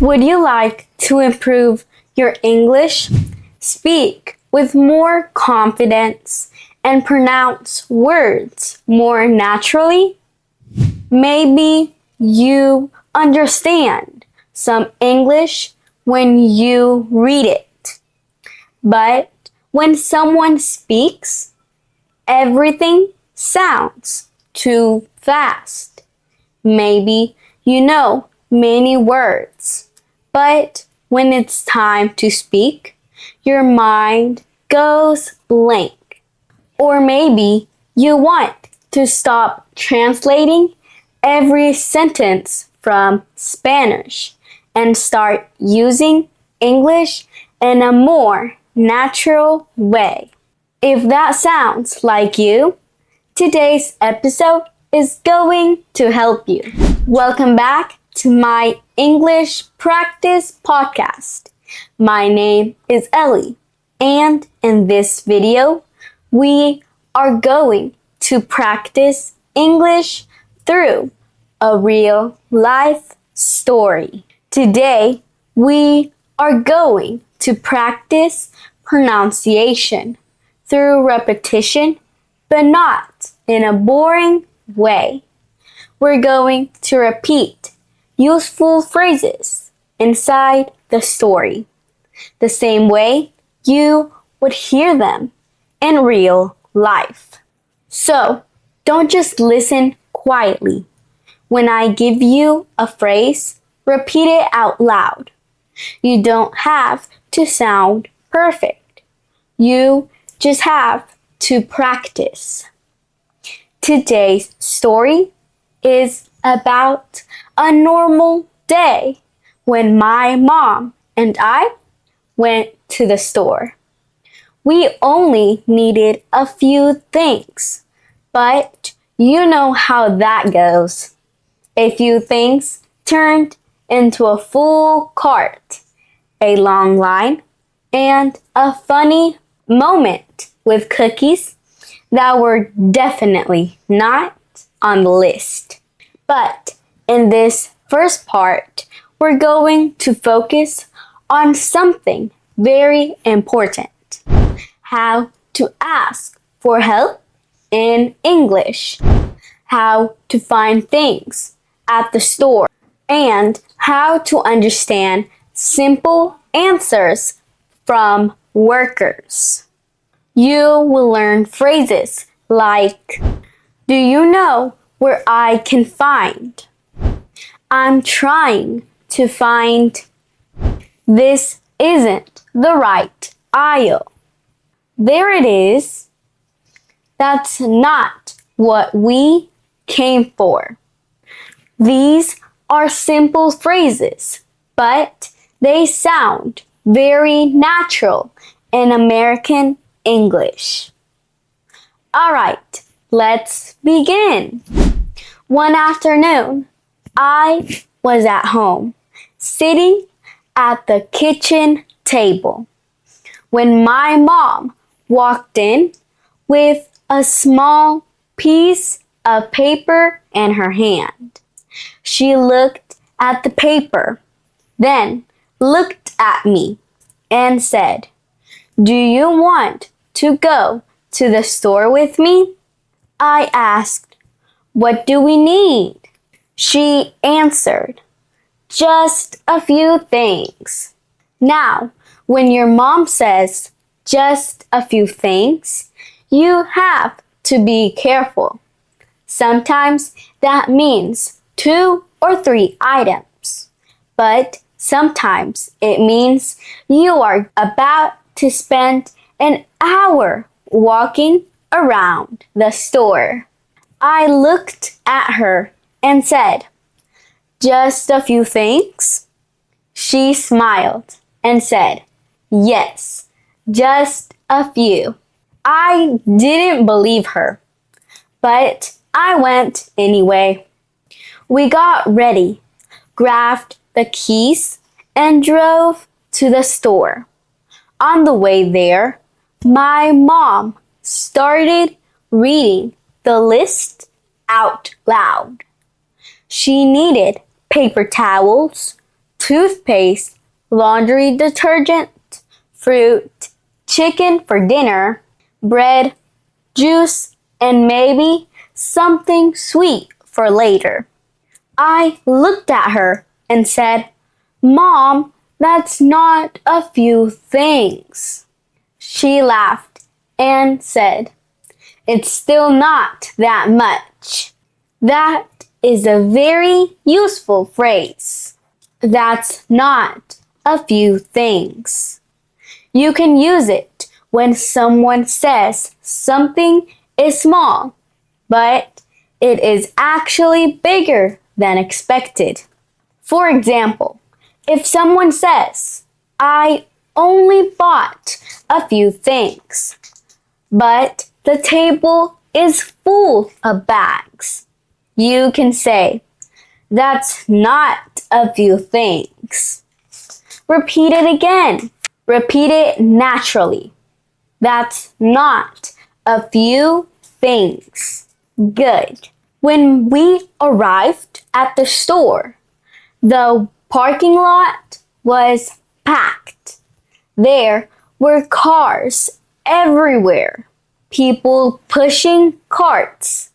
Would you like to improve your English? Speak with more confidence and pronounce words more naturally? Maybe you understand some English when you read it, but when someone speaks, everything sounds too fast. Maybe you know many words, but when it's time to speak, your mind goes blank. Or maybe you want to stop translating every sentence from Spanish and start using English in a more natural way. If that sounds like you, today's episode is going to help you. Welcome back to my English practice podcast. My name is Ellie, and in this video, we are going to practice English through a real life story. Today, we are going to practice pronunciation through repetition, but not in a boring way. We're going to repeat useful phrases inside the story, the same way you would hear them in real life. So, don't just listen quietly. When I give you a phrase, repeat it out loud. You don't have to sound perfect. You just have to practice. Today's story is about a normal day when my mom and I went to the store. We only needed a few things, but you know how that goes. A few things turned into a full cart, a long line, and a funny moment with cookies that were definitely not on the list. But in this first part, we're going to focus on something very important: how to ask for help in English, how to find things at the store, and how to understand simple answers from workers. You will learn phrases like, do you know where I can find? I'm trying to find. This isn't the right aisle. There it is. That's not what we came for. These are simple phrases, but they sound very natural in American English. All right, let's begin. One afternoon, I was at home, sitting at the kitchen table, when my mom walked in with a small piece of paper in her hand. She looked at the paper, then looked at me and said, "Do you want to go to the store with me?" I asked, "What do we need?" She answered, "Just a few things." Now, when your mom says just a few things, you have to be careful. Sometimes that means 2 or 3 items, but sometimes it means you are about to spend an hour walking around the store. I looked at her and said, "Just a few things?" She smiled and said, "Yes, just a few." I didn't believe her, but I went anyway. We got ready, grabbed the keys, and drove to the store. On the way there, my mom started reading the list out loud. She needed paper towels, toothpaste, laundry detergent, fruit, chicken for dinner, bread, juice, and maybe something sweet for later. I looked at her and said, "Mom, that's not a few things." She laughed and said, "It's still not that much." That is a very useful phrase. That's not a few things. You can use it when someone says something is small, but it is actually bigger than expected. For example, if someone says, "I only bought a few things," but the table is full of bags, you can say, "That's not a few things." Repeat it again. Repeat it naturally. That's not a few things. Good. When we arrived at the store, the parking lot was packed. There were cars everywhere. People pushing carts,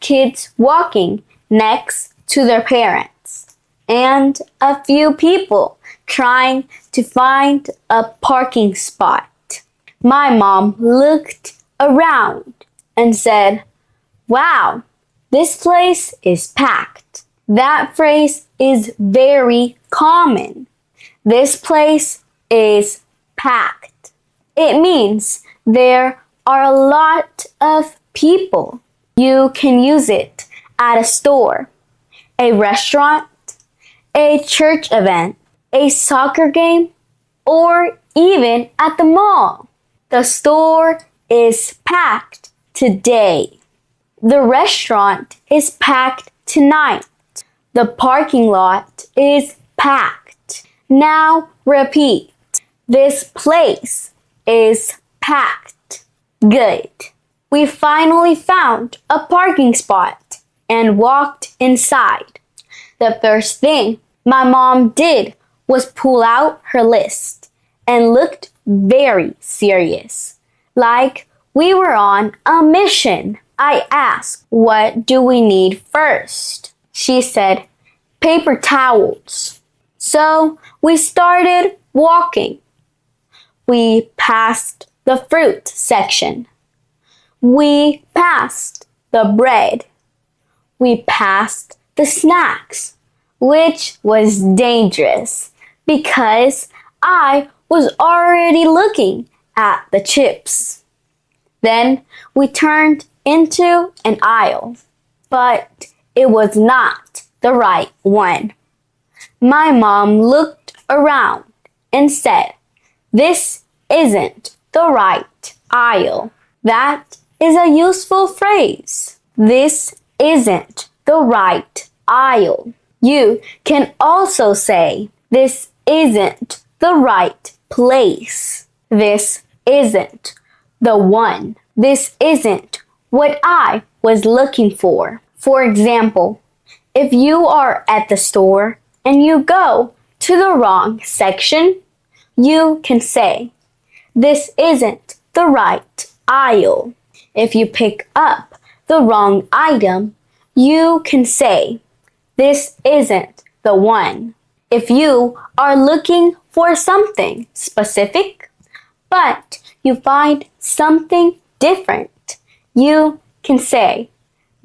kids walking next to their parents, and a few people trying to find a parking spot. My mom looked around and said, "Wow, this place is packed." That phrase is very common. This place is packed. It means there are a lot of people. You can use it at a store, a restaurant, a church event, a soccer game, or even at the mall. The store is packed today. The restaurant is packed tonight. The parking lot is packed. Now repeat. This place is packed. Good. We finally found a parking spot and walked inside. The first thing my mom did was pull out her list and looked very serious, like we were on a mission. I asked, "What do we need first?" She said, "Paper towels." So we started walking. We passed the fruit section. We passed the bread. We passed the snacks, which was dangerous because I was already looking at the chips. Then we turned into an aisle, but it was not the right one. My mom looked around and said, "This isn't the right aisle." That is a useful phrase. This isn't the right aisle. You can also say, "This isn't the right place." This isn't the one. This isn't what I was looking for. For example, if you are at the store and you go to the wrong section, you can say, "This isn't the right aisle." If you pick up the wrong item, you can say, "This isn't the one." If you are looking for something specific, but you find something different, you can say,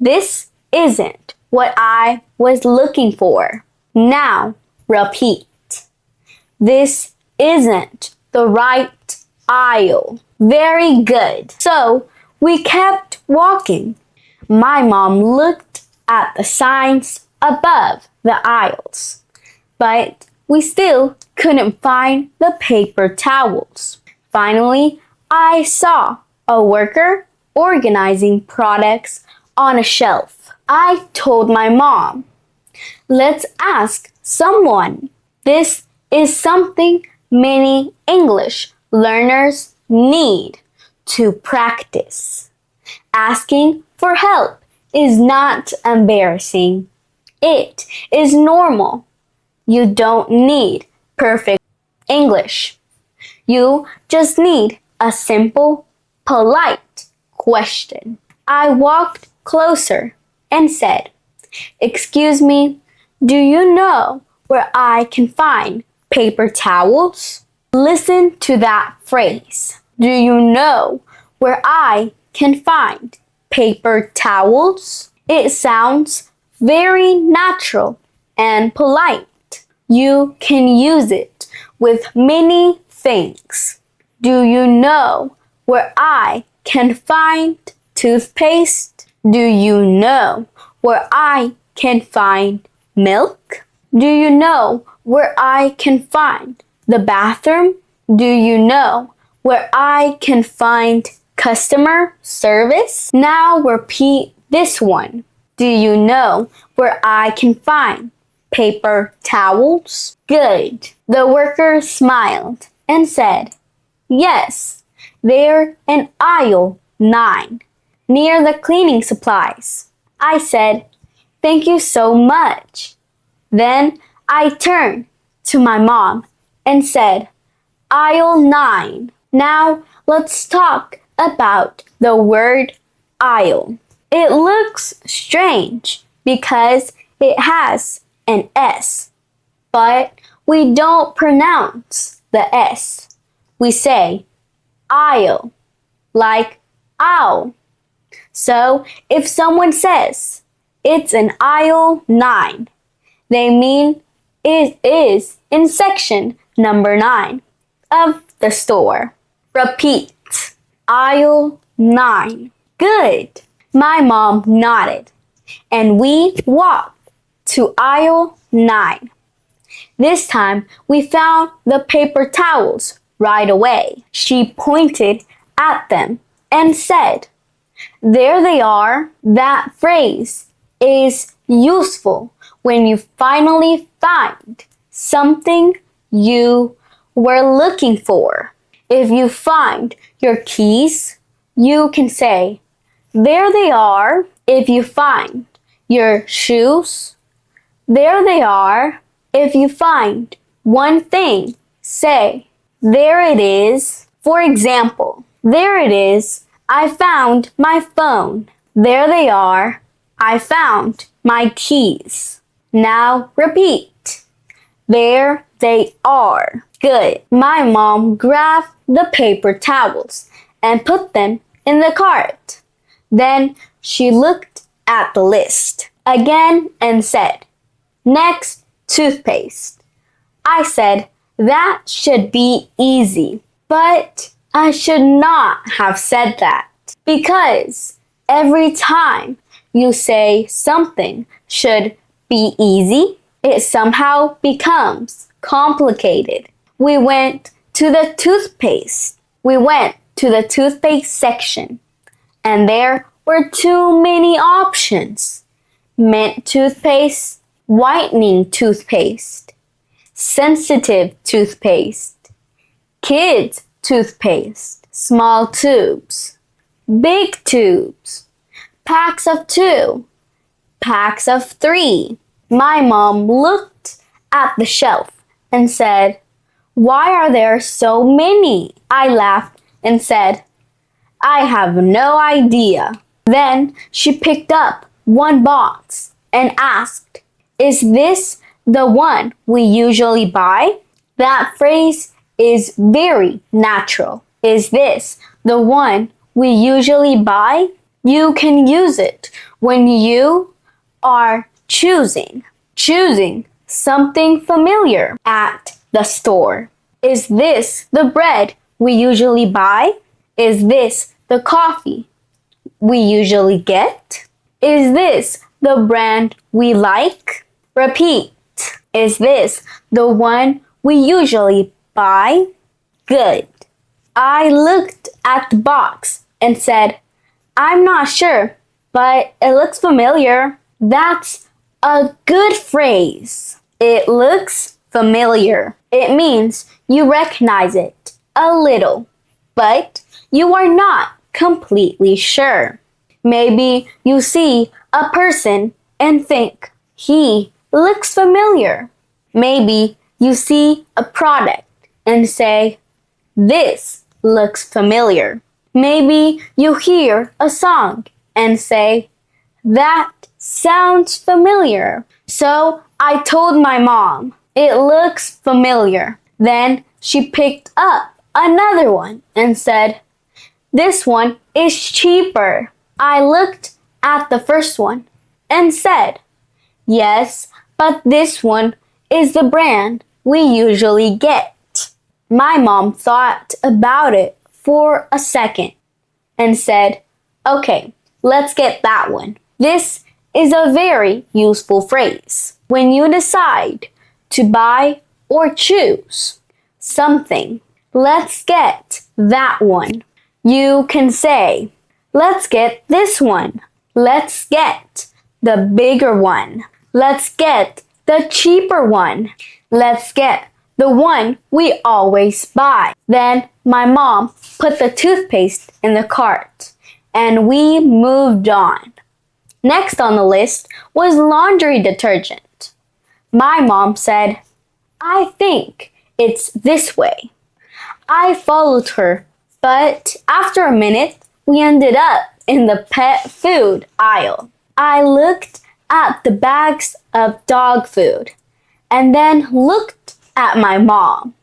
"This isn't what I was looking for." Now repeat. This isn't the right aisle. Very good. So we kept walking. My mom looked at the signs above the aisles, but we still couldn't find the paper towels. Finally, I saw a worker organizing products on a shelf. I told my mom, "Let's ask someone." This is something many English learners need to practice. Asking for help is not embarrassing. It is normal. You don't need perfect English. You just need a simple, polite question. I walked closer and said, "Excuse me, do you know where I can find paper towels?" Listen to that phrase. Do you know where I can find paper towels? It sounds very natural and polite. You can use it with many things. Do you know where I can find toothpaste? Do you know where I can find milk? Do you know where I can find the bathroom? Do you know where I can find customer service? Now repeat this one. Do you know where I can find paper towels? Good. The worker smiled and said, "Yes, they're in aisle 9, near the cleaning supplies." I said, "Thank you so much." Then I turned to my mom and said, "Aisle 9. Now let's talk about the word aisle. It looks strange because it has an S, but we don't pronounce the S. We say aisle, like owl. So if someone says it's in aisle 9, they mean it is in section number 9 of the store. Repeat. Aisle 9. Good. My mom nodded, and we walked to aisle 9. This time, we found the paper towels right away. She pointed at them and said, "There they are." That phrase is useful when you finally find something you were looking for. If you find your keys, you can say, "There they are." If you find your shoes, there they are. If you find one thing, say, "There it is." For example, there it is. I found my phone. There they are. I found my keys. Now repeat. There they are. Good. My mom grabbed the paper towels and put them in the cart. Then she looked at the list again and said, "Next, toothpaste." I said, "That should be easy." But I should not have said that, because every time you say something should be easy, it somehow becomes complicated. We went to the toothpaste. We went to the toothpaste section, and there were too many options. Mint toothpaste, whitening toothpaste, sensitive toothpaste, kids toothpaste, small tubes, big tubes, packs of 2, packs of 3. My mom looked at the shelf and said, "Why are there so many?" I laughed and said, "I have no idea." Then she picked up one box and asked, "Is this the one we usually buy?" That phrase is very natural. Is this the one we usually buy? You can use it when you are choosing something familiar at the store. Is this the bread we usually buy? Is this the coffee we usually get? Is this the brand we like? Repeat. Is this the one we usually buy? Good. I looked at the box and said, "I'm not sure, but it looks familiar." That's a good phrase. It looks familiar. It means you recognize it a little, but you are not completely sure. Maybe you see a person and think, "He looks familiar." Maybe you see a product and say, "This looks familiar." Maybe you hear a song and say, "That sounds familiar." So I told my mom, "It looks familiar." Then she picked up another one and said, "This one is cheaper." I looked at the first one and said, "Yes, but this one is the brand we usually get." My mom thought about it for a second and said, "Okay, let's get that one." This is a very useful phrase when you decide to buy or choose something. Let's get that one. You can say, "Let's get this one." "Let's get the bigger one." "Let's get the cheaper one." "Let's get the one we always buy." Then my mom put the toothpaste in the cart and we moved on. Next on the list was laundry detergent. My mom said, "I think it's this way." I followed her, but after a minute, we ended up in the pet food aisle. I looked at the bags of dog food and then looked at my mom.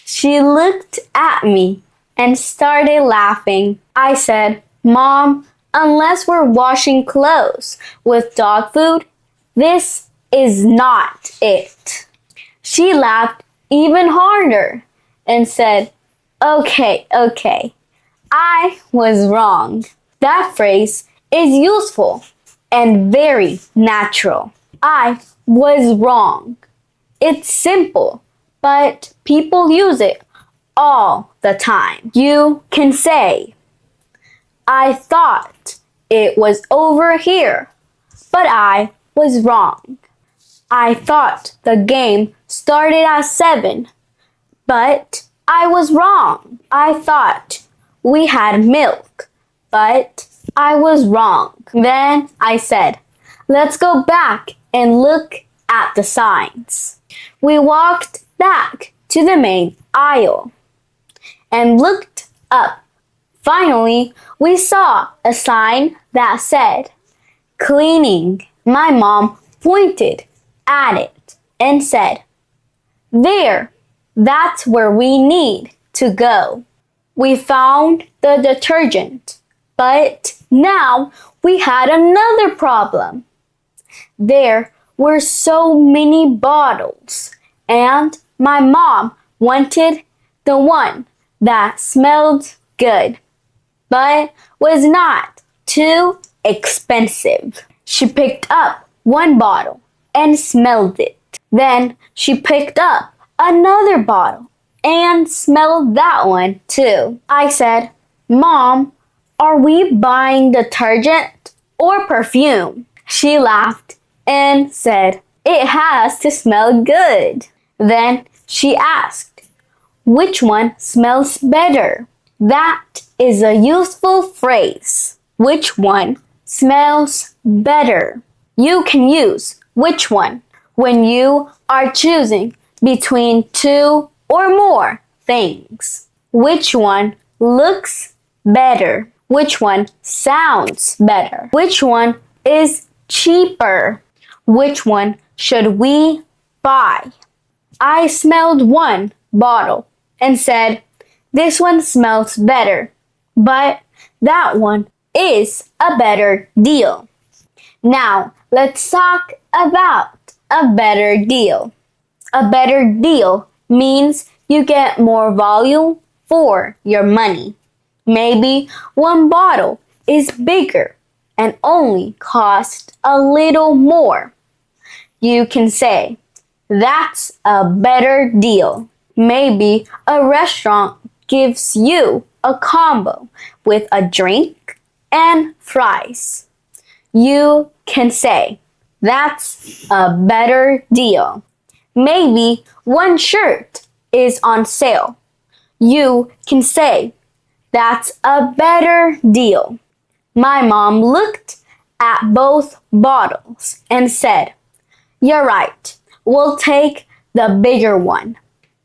She looked at me and started laughing. I said, "Mom, unless we're washing clothes with dog food, this is not it." She laughed even harder and said, Okay, I was wrong." That phrase is useful and very natural. I was wrong. It's simple, but people use it all the time. You can say, "I thought it was over here, but I was wrong." "I thought the game started at 7, but I was wrong." "I thought we had milk, but I was wrong." Then I said, "Let's go back and look at the signs." We walked back to the main aisle and looked up. Finally, we saw a sign that said, "Cleaning." My mom pointed at it and said, "There, that's where we need to go." We found the detergent, but now we had another problem. There were so many bottles, and my mom wanted the one that smelled good, but was not too expensive. She picked up one bottle and smelled it. Then she picked up another bottle and smelled that one too. I said, "Mom, are we buying detergent or perfume?" She laughed and said, "It has to smell good." Then she asked, "Which one smells better?" That is a useful phrase. Which one smells better? You can use which one when you are choosing between two or more things. Which one looks better? Which one sounds better? Which one is cheaper? Which one should we buy? I smelled one bottle and said, "This one smells better, but that one is a better deal." Now, let's talk about a better deal. A better deal means you get more value for your money. Maybe one bottle is bigger and only costs a little more. You can say, "That's a better deal." Maybe a restaurant gives you a combo with a drink and fries. You can say, "That's a better deal." Maybe one shirt is on sale. You can say, "That's a better deal." My mom looked at both bottles and said, "You're right. We'll take the bigger one.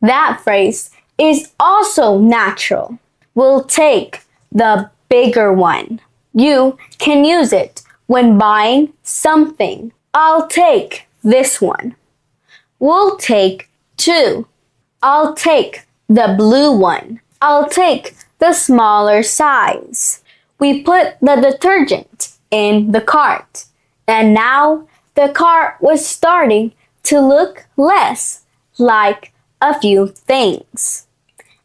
That phrase is also natural. We'll take the bigger one. You can use it when buying something. I'll take this one. We'll take two. I'll take the blue one. I'll take the smaller size. We put the detergent in the cart, and now the cart was starting to look less like a few things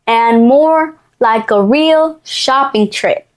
and more like a real shopping trip.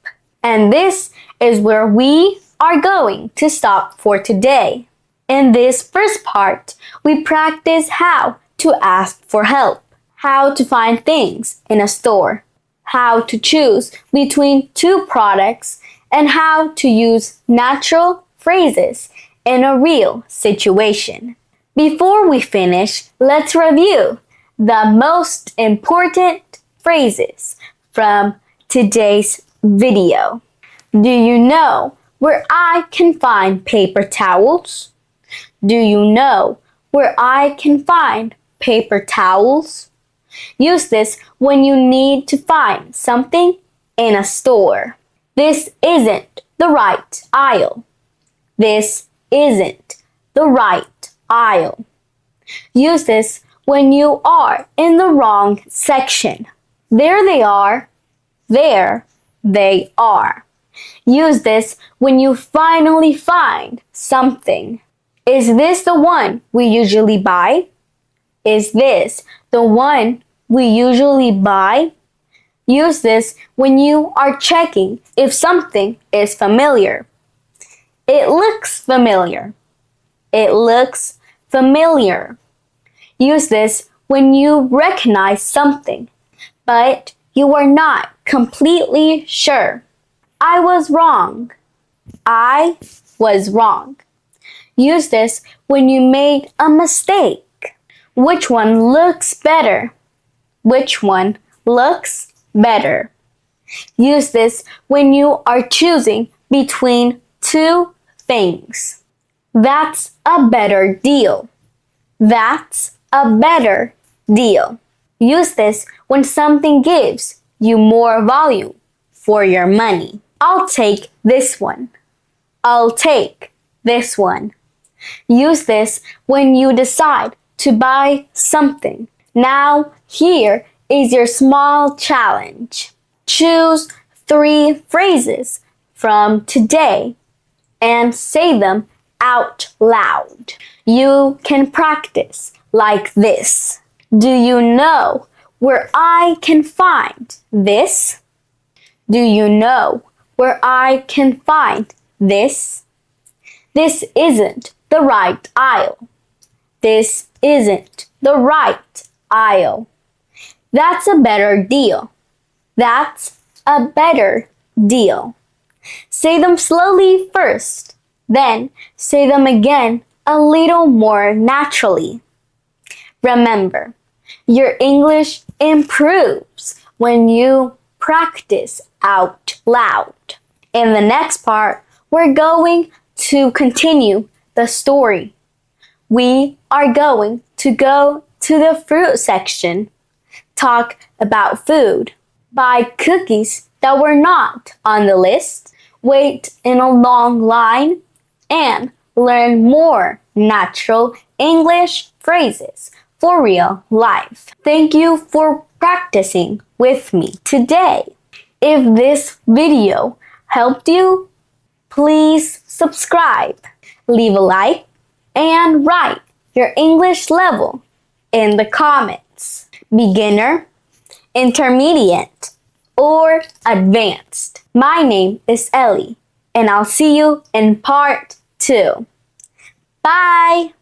And this is where we are going to stop for today. In this first part, we practice how to ask for help, how to find things in a store, how to choose between two products, and how to use natural phrases in a real situation. Before we finish, let's review the most important phrases from today's video. Do you know where I can find paper towels? Do you know where I can find paper towels? Use this when you need to find something in a store. This isn't the right aisle. This isn't the right aisle. Use this when you are in the wrong section. There they are. There they are. Use this when you finally find something. Is this the one we usually buy? Is this the one we usually buy? Use this when you are checking if something is familiar. It looks familiar. It looks familiar. Use this when you recognize something, but you are not completely sure. I was wrong. I was wrong. Use this when you made a mistake. Which one looks better? Which one looks better? Use this when you are choosing between two things. That's a better deal. That's a better deal. Use this when something gives you more value for your money. I'll take this one. I'll take this one. Use this when you decide to buy something. Now, here is your small challenge. Choose 3 phrases from today and say them out loud. You can practice like this. Do you know where I can find this? Do you know where I can find this? This isn't the right aisle. This isn't the right aisle. That's a better deal. That's a better deal. Say them slowly first, then say them again a little more naturally. Remember, your English improves when you practice out loud. In the next part, we're going to continue the story. We are going to go to the fruit section, talk about food, buy cookies that were not on the list, wait in a long line, and learn more natural English phrases for real life. Thank you for practicing with me today. If this video helped you, please subscribe, leave a like, and write your English level in the comments. Beginner, intermediate, or advanced. My name is Ellie, and I'll see you in part 2. Bye!